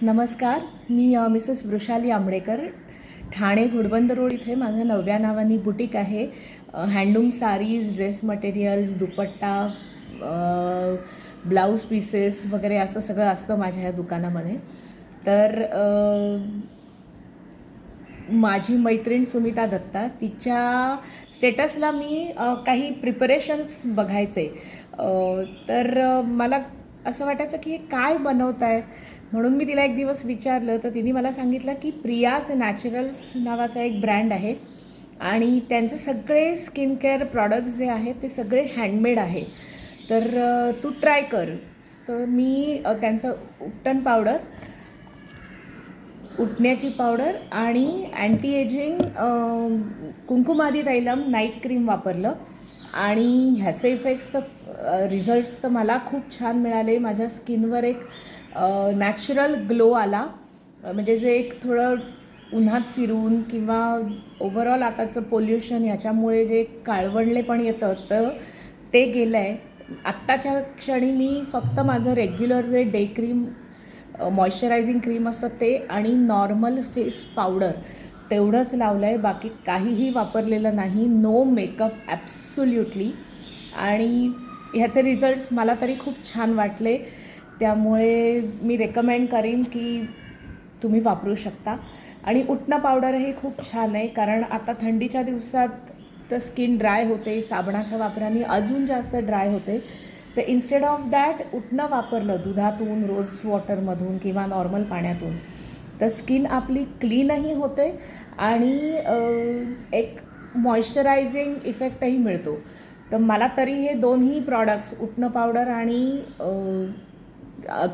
नमस्कार. मी Mrs Vrushali Ambedkar. Thane Ghodbunder road इथे माझं नव्या नावानी बुटीक आहे. हँडलूम साडीज, ड्रेस मटेरियल्स, दुपट्टा, ब्लाऊज पीसेस वगैरे असं सगळं असतं माझ्या ह्या दुकानामध्ये. तर माझी मैत्रीण सुमिता दत्ता, तिच्या स्टेटसला मी काही प्रिपरेशन्स बघायचे. तर मला असं वाटायचं की हे काय बनवत आहेत, म्हणून मी तिला एक दिवस विचारलं. तर तिने मला सांगितलं की प्रियाज नॅचरल्स नावाचा एक ब्रँड आहे आणि त्यांचे सगळे स्किन केअर प्रॉडक्ट्स जे आहेत ते सगळे हँडमेड आहे. तर तू ट्राय कर. तर मी त्यांचं उपटन पावडर, उठण्याची पावडर आणि अँटी एजिंग कुंकुमादी तैलम नाईट क्रीम वापरलं आणि ह्याचे इफेक्ट्स तर रिझल्ट्स तर मला खूप छान मिळाले. माझ्या स्किनवर एक नॅचरल ग्लो आला. म्हणजे जे एक थोडं उन्हात फिरून किंवा ओव्हरऑल आताचं पोल्युशन ह्याच्यामुळे जे काळवंडले पण येतं तर ते गेलं आहे. आत्ताच्या क्षणी मी फक्त माझं रेग्युलर जे डे क्रीम, मॉइश्चरायझिंग क्रीम असतं ते आणि नॉर्मल फेस पावडर तेवढंच लावलं आहे. बाकी काहीही वापरलेलं नाही. No makeup absolutely. आणि ह्याचे रिझल्ट्स मला तरी खूप छान वाटले. त्यामुळे मी रेकमेंड करीन की तुम्ही वापरू शकता. आणि उठणं पावडरही खूप छान आहे, कारण आता थंडीच्या दिवसात तर स्किन ड्राय होते, साबणाच्या वापराने अजून जास्त ड्राय होते. तर इन्स्टेड ऑफ दॅट उठणं वापरलं दुधातून, रोज वॉटरमधून किंवा नॉर्मल पाण्यातून, तर स्किन आपली क्लीनही होते आणि एक मॉइश्चरायझिंग इफेक्टही मिळतो. तर मला तरी हे दोन्ही प्रॉडक्ट्स, उठणं पावडर आणि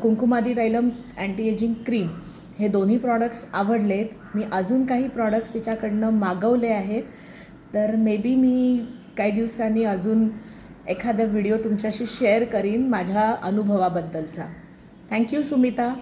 कुंकुमादी तैलम अँटी एजिंग क्रीम, हे दोन्ही प्रॉडक्ट्स आवडलेत. मी अजून काही प्रॉडक्ट्स तिच्याकडनं मागवले आहेत. तर मे बी मी काही दिवसांनी अजून एखादा व्हिडिओ तुमच्याशी शेअर करीन माझ्या अनुभवाबद्दलचा. थँक्यू सुमिता.